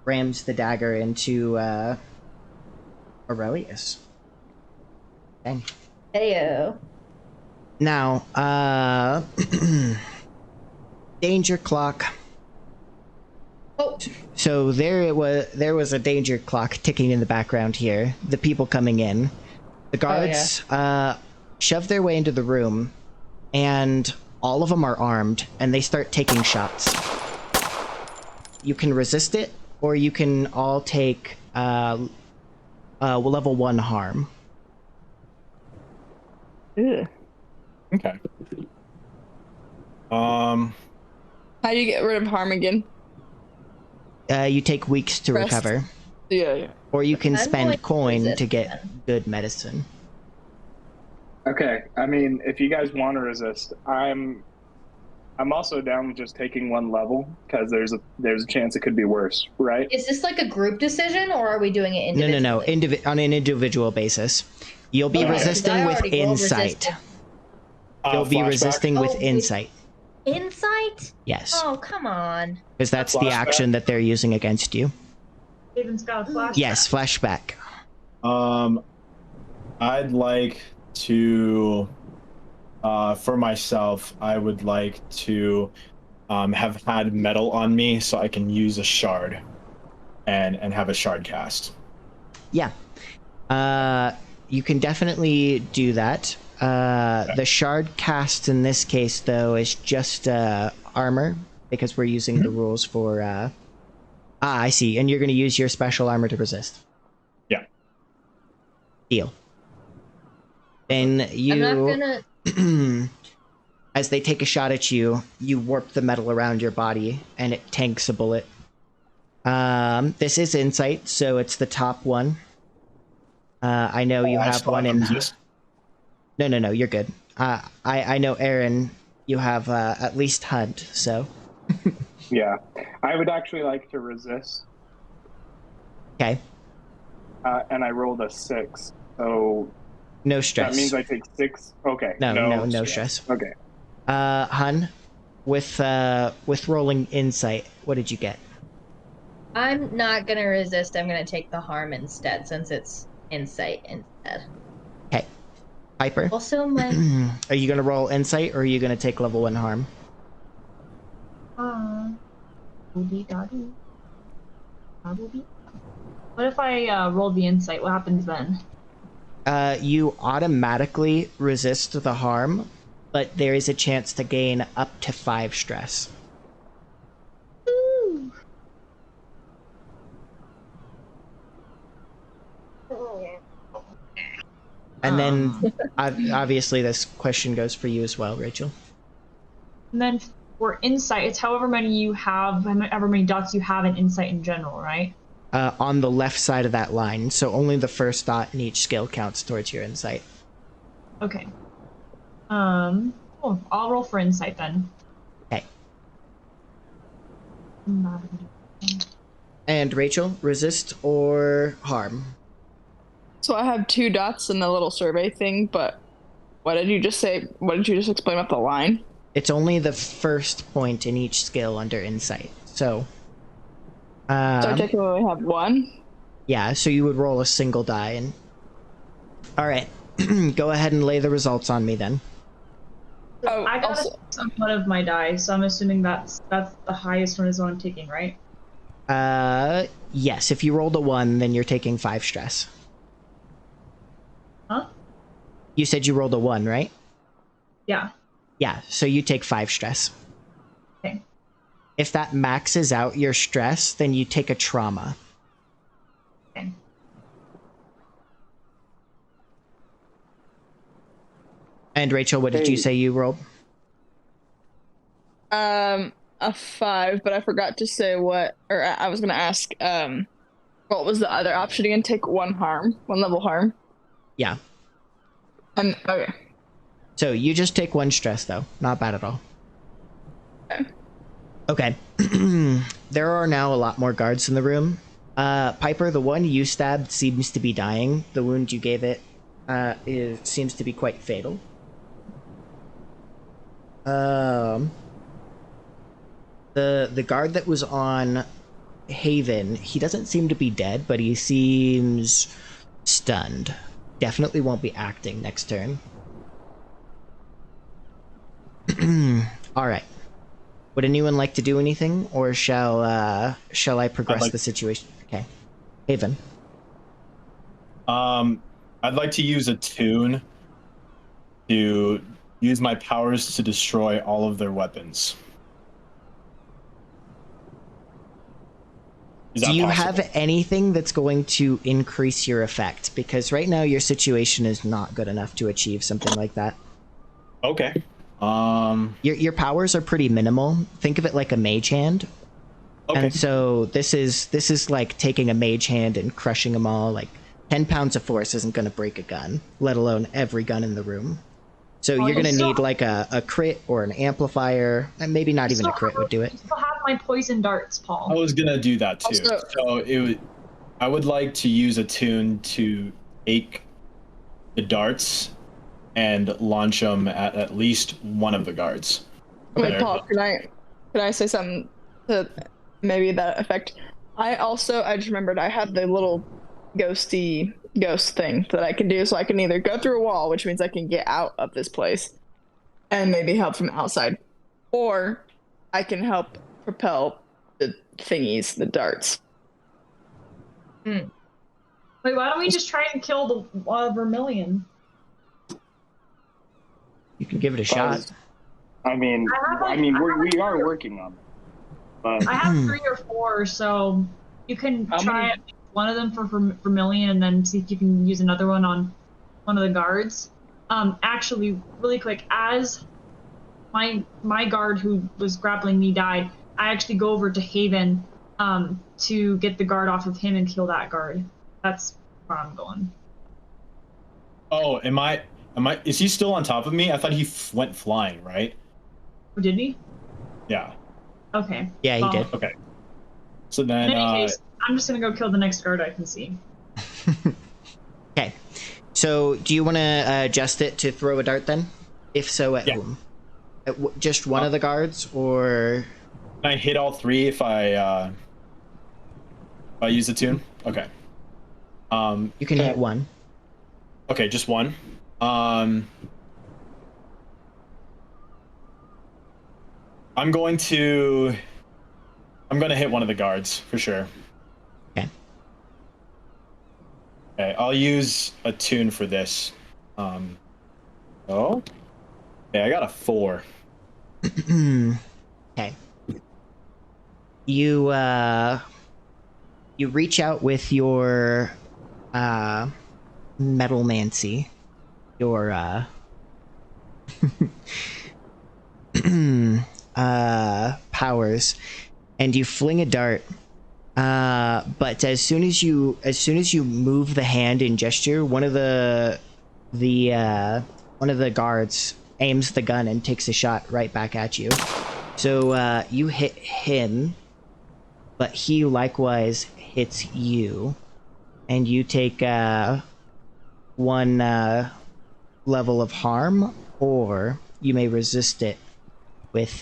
B: rams the dagger into, Aurelius. Dang.
F: Heyo.
B: Now, danger clock.
F: Oh.
B: So there was a danger clock ticking in the background here. The people coming in. The guards shove their way into the room, and all of them are armed, and they start taking shots. You can resist it, or you can all take level 1 harm.
E: Ugh.
G: Okay.
E: How do you get rid of harm again?
B: You take weeks to
E: Rest.
B: recover.
E: Yeah.
B: Or you can
F: I'm going
B: spend
F: to
B: coin
F: resist
B: to get
F: then.
B: good medicine.
D: Okay, I mean, if you guys want to resist, I'm also down with just taking 1 level because there's a chance it could be worse, right?
F: Is this like a group decision, or are we doing it individually?
B: No. On an individual basis. You'll be
F: Okay, 'cause I
B: resisting with
F: already rolled
B: insight.
F: resist.
B: You'll be
G: Flashback?
B: resisting with
F: with
B: insight.
F: Insight?
B: Yes.
F: Oh, come on.
B: Because that's the
G: Flashback?
B: action that they're using against you.
C: Raven's got a flashback.
B: Yes, flashback.
G: I'd like to, for myself, I would like to have had metal on me so I can use a shard and have a shard cast.
B: Yeah. You can definitely do that. The shard cast in this case, though, is just armor, because we're using the rules for... I see. And you're going to use your special armor to resist.
G: Yeah.
B: Deal. Then you...
F: I'm not gonna...
B: As they take a shot at you, you warp the metal around your body, and it tanks a bullet. This is insight, so it's the top one. I know you have one in... No, you're good. I know, Aaron, you have at least hunt, so...
D: Yeah, I would actually like to resist.
B: Okay.
D: And I rolled a 6, so
B: No stress.
D: that means I take 6. Okay.
B: No stress.
D: Okay.
B: Hun, with rolling insight, what did you get?
F: I'm not gonna resist. I'm gonna take the harm instead, since it's insight instead.
B: Okay. Piper?
F: Also, my...
B: Are you gonna roll insight, or are you gonna take level 1 harm?
C: What if I roll the insight? What happens then?
B: You automatically resist the harm, but there is a chance to gain up to 5 stress.
C: Ooh.
B: And then, obviously, this question goes for you as well, Rachel.
C: And then for insight, it's however many you have, however many dots you have in insight in general, right?
B: On the left side of that line, so only the first dot in each skill counts towards your insight.
C: Okay. Cool. I'll roll for insight then.
B: Okay. And Rachel, resist or harm?
E: So I have 2 dots in the little survey thing, but what did you just say? What did you just explain about the line?
B: It's only the first point in each skill under insight, so...
E: So I technically only have one.
B: Yeah, so you would roll a single die and... Alright, go ahead and lay the results on me then.
E: Oh,
C: I got
E: also,
C: one of my die, so I'm assuming that's the highest one is what I'm taking, right?
B: Yes, if you rolled a 1, then you're taking 5 stress.
C: Huh?
B: You said you rolled a 1, right?
C: Yeah.
B: Yeah, so you take 5 stress.
C: Okay.
B: If that maxes out your stress, then you take a trauma.
C: Okay.
B: And Rachel, what did you say you rolled?
E: a 5, but I forgot to say what, or I was gonna ask, what was the other option again? Take one level harm.
B: Yeah.
E: And okay.
B: So you just take 1 stress though. Not bad at all.
E: Okay.
B: Okay. There are now a lot more guards in the room. Piper, the one you stabbed seems to be dying. The wound you gave it seems to be quite fatal. The guard that was on Haven, he doesn't seem to be dead, but he seems stunned. Definitely won't be acting next turn. Alright. Would anyone like to do anything, or shall I progress the situation? Okay. Haven.
G: I'd like to use a tune to use my powers to destroy all of their weapons.
B: Do you have anything that's going to increase your effect? Because right now your situation is not good enough to achieve something like that.
G: Okay.
B: Your powers are pretty minimal. Think of it like a mage hand.
G: Okay.
B: And so this is like taking a mage hand and crushing them all. Like 10 pounds of force isn't going to break a gun, let alone every gun in the room. So you're going to need like a crit or an amplifier, and maybe not even a crit would do it.
C: I still have my poison darts, Paul.
G: I was gonna do that too.
E: Also,
G: So I would like to use a tune to take the darts and launch them at least one of the guards.
E: wait,
G: There.
E: Paul, can I say something to maybe that effect? I just remembered I have the little ghost thing that I can do, so I can either go through a wall, which means I can get out of this place and maybe help from outside, or I can help propel the thingies, the darts.
C: Wait, why don't we just try and kill the Vermilion?
B: You can give it a shot.
D: I mean, we are working on it. But
C: I have 3 or 4, so you can try one of them for Vermilion and then see if you can use another one on one of the guards. Actually, really quick, as my guard who was grappling me died, I actually go over to Haven to get the guard off of him and kill that guard. That's where I'm going.
G: Oh, is he still on top of me? I thought he went flying, right?
C: Oh, did he?
G: Yeah.
C: Okay.
B: Yeah, he did.
G: Okay. So then,
C: in any case, I'm just gonna go kill the next guard I can see.
B: Okay. So do you want to adjust it to throw a dart then? If so, at whom? Just one of the guards, or?
G: Can I hit all 3 if I use the tune? Okay.
B: You can hit one.
G: Okay, just one. I'm going to hit one of the guards for sure.
B: Okay.
G: Okay, I'll use a tune for this. Oh. Okay, I got a 4.
B: Okay. You reach out with your metalmancy, your powers, and you fling a dart. But as soon as you move the hand in gesture, one of the guards aims the gun and takes a shot right back at you. So you hit him, but he likewise hits you, and you take 1 level of harm, or you may resist it with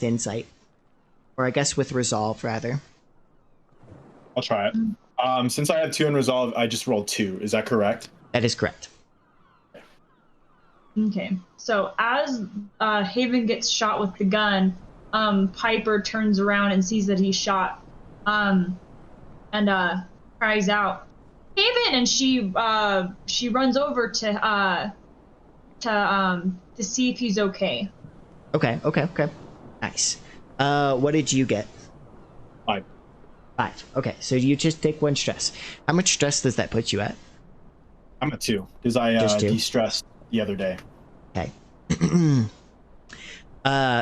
B: insight. Or I guess with resolve, rather.
G: I'll try it. Since I have 2 in resolve, I just rolled 2. Is that correct?
B: That is correct.
C: Okay. So as Haven gets shot with the gun, Piper turns around and sees that he's shot, and cries out, "Haven!" And she runs over to see if he's okay.
B: Okay. Nice. What did you get?
G: 5.
B: 5. Okay, so you just take 1 stress. How much stress does that put you at?
G: I'm at 2 because I
B: Just 2?
G: de-stressed the other day.
B: Okay.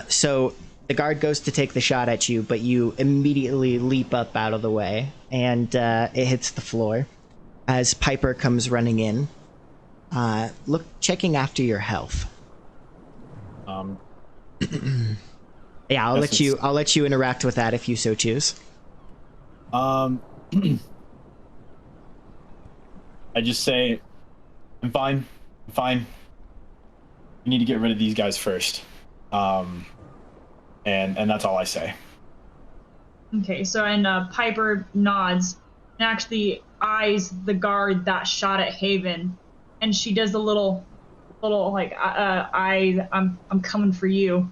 B: So the guard goes to take the shot at you, but you immediately leap up out of the way, and it hits the floor as Piper comes running in, checking after your health. Yeah, I'll let you interact with that if you so choose.
G: I just say, I'm fine. You need to get rid of these guys first. And that's all I say.
C: Okay, so Piper nods and actually eyes the guard that shot at Haven, and she does a little like I'm coming for you.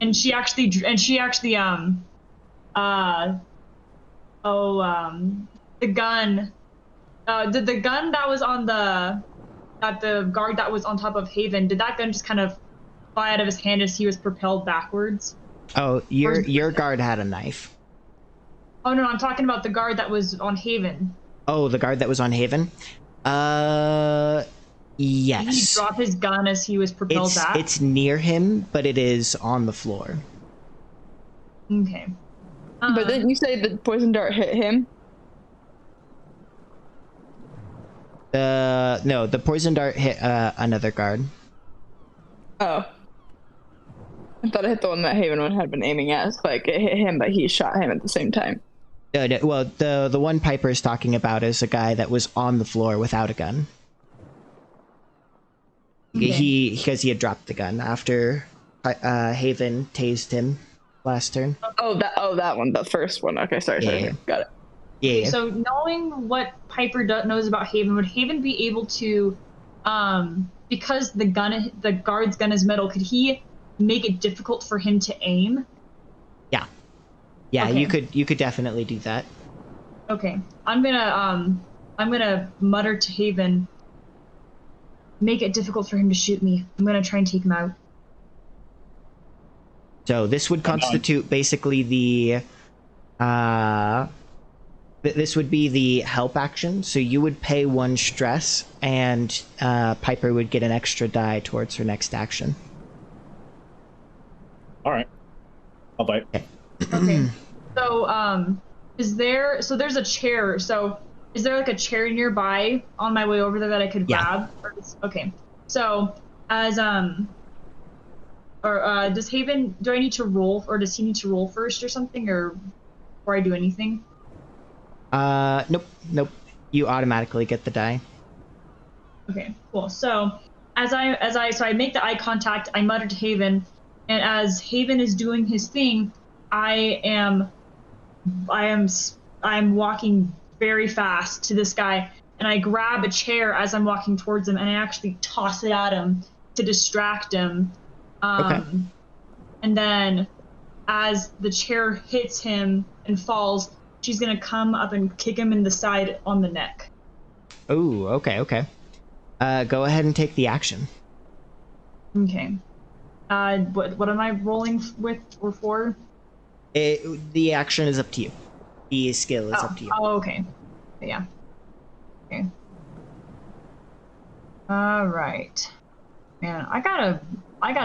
C: And she actually the gun the gun that was on the guard that was on top of Haven, did that gun just kind of fly out of his hand as he was propelled backwards?
B: Oh, your guard had a knife.
C: Oh no, I'm talking about the guard that was on Haven.
B: Oh, the guard that was on Haven? Yes.
C: Did he drop his gun as he was propelled back?
B: It's near him, but it is on the floor.
C: Okay.
E: But didn't you say the poison dart hit him?
B: No, the poison dart hit another guard.
E: Oh. I thought it hit the one that Haven had been aiming at. Like, it hit him, but he shot him at the same time.
B: No, well, the one Piper is talking about is a guy that was on the floor without a gun. Okay. Because he had dropped the gun after Haven tased him last turn.
E: Oh, that one, the first one. Okay, sorry. Got it.
B: Yeah.
C: So knowing what Piper knows about Haven, would Haven be able to, because the guard's gun is metal, could he make it difficult for him to aim?
B: Yeah,
C: okay.
B: you could definitely do that.
C: Okay, I'm gonna mutter to Haven, make it difficult for him to shoot me. I'm gonna try and take him out.
B: So this would constitute basically the this would be the help action. So you would pay 1 stress, and Piper would get an extra die towards her next action.
G: All right, I'll bite.
C: Okay. So there's a chair. So is there like a chair nearby on my way over there that I could grab? Okay. So as does Haven, do I need to roll, or does he need to roll first or something, or before I do anything?
B: Nope. You automatically get the die.
C: Okay, cool. So as I make the eye contact, I mutter to Haven, and as Haven is doing his thing, I am walking very fast to this guy, and I grab a chair as I'm walking towards him, and I actually toss it at him to distract him.
B: Okay.
C: And then as the chair hits him and falls, she's gonna come up and kick him in the side on the neck.
B: Oh, okay. Go ahead and take the action.
C: Okay. What am I rolling with or for?
B: The action is up to you. The skill is up to you.
C: Oh, okay. Yeah. Okay. All right. Man, I gotta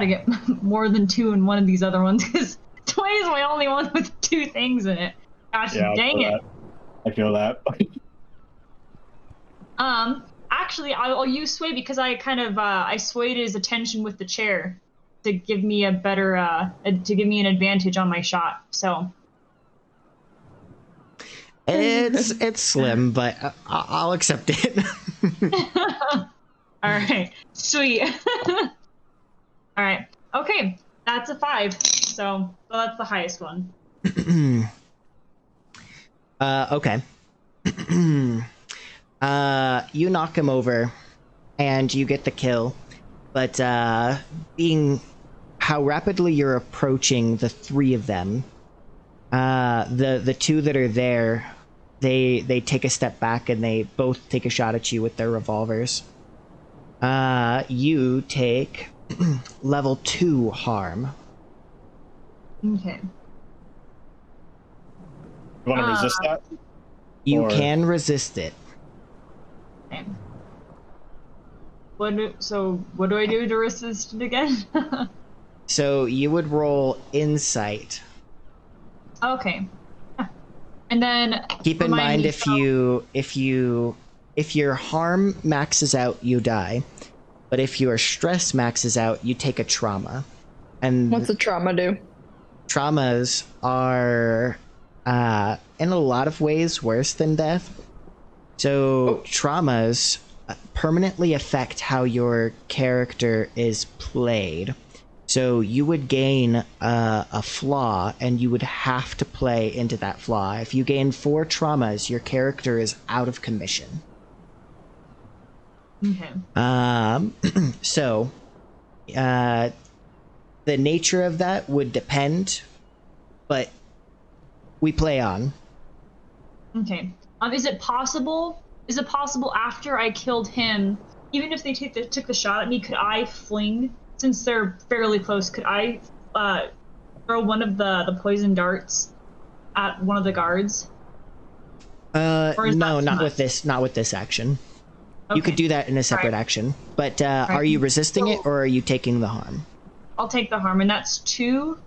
C: get more than 2 in one of these other ones, because 20 is my only one with 2 things in it. Gosh, dang it.
G: I feel that.
C: Actually, I'll use sway because I kind of I swayed his attention with the chair to give me a better to give me an advantage on my shot. So
B: it's slim, but I'll accept it.
C: All right, sweet. All right, okay, that's a 5. So that's the highest one.
B: Okay. You knock him over, and you get the kill. But being how rapidly you're approaching the three of them, the two that are there, they take a step back and they both take a shot at you with their revolvers. You take level 2 harm.
C: Okay.
G: You want to resist that?
B: You
G: Or-
B: can resist it.
C: Okay. What do I do to resist it again?
B: So you would roll insight.
C: Okay. And then
B: Keep in
C: remind
B: mind
C: me,
B: if your harm maxes out, you die. But if your stress maxes out, you take a trauma. And
E: What's a trauma do?
B: traumas are in a lot of ways worse than death. So traumas permanently affect how your character is played. So you would gain a flaw, and you would have to play into that flaw. If you gain 4 traumas, your character is out of commission.
C: Okay.
B: So the nature of that would depend, but we play on.
C: Okay. Is it possible? Is it possible after I killed him, even if they took the shot at me, could I fling? Since they're fairly close, could I throw one of the poison darts at one of the guards?
B: No, not with this action.
C: Okay.
B: You could do that in a separate action. But are you resisting it, or are you taking the harm?
C: I'll take the harm, and that's 2.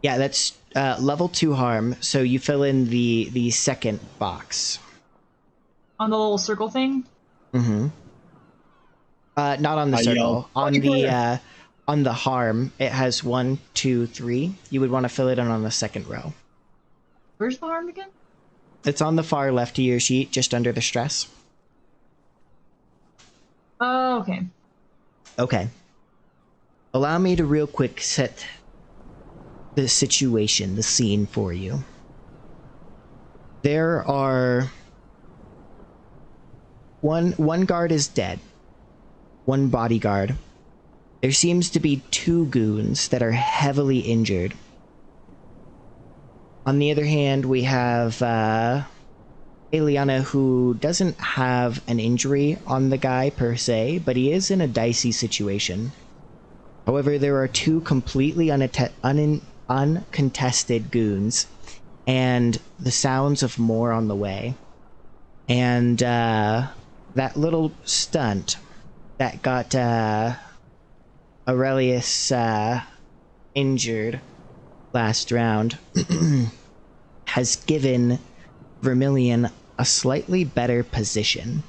B: Yeah, that's level 2 harm. So you fill in the second box.
C: On the little circle thing?
B: Mm-hmm. Not on the circle. On the harm, it has 1, 2, 3. You would want to fill it in on the second row.
C: Where's the harm again?
B: It's on the far left of your sheet, just under the stress.
C: Oh, okay.
B: Okay. Allow me to real quick set the situation, the scene for you. There are... One guard is dead. 1 bodyguard. There seems to be 2 goons that are heavily injured. On the other hand, we have Eliana, who doesn't have an injury on the guy per se, but he is in a dicey situation. However, there are 2 completely uncontested goons, and the sounds of more on the way. And that little stunt that got Aurelius injured last round has given Vermilion a slightly better position.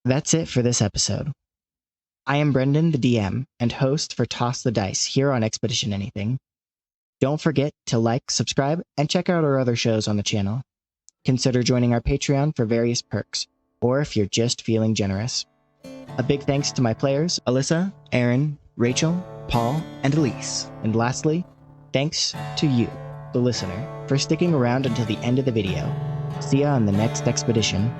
B: That's it for this episode. I am Brendan, the DM, and host for Toss the Dice here on Expedition Anything. Don't forget to like, subscribe, and check out our other shows on the channel. Consider joining our Patreon for various perks, or if you're just feeling generous. A big thanks to my players, Alyssa, Aaron, Rachel, Paul, and Elise. And lastly, thanks to you, the listener, for sticking around until the end of the video. See ya on the next expedition.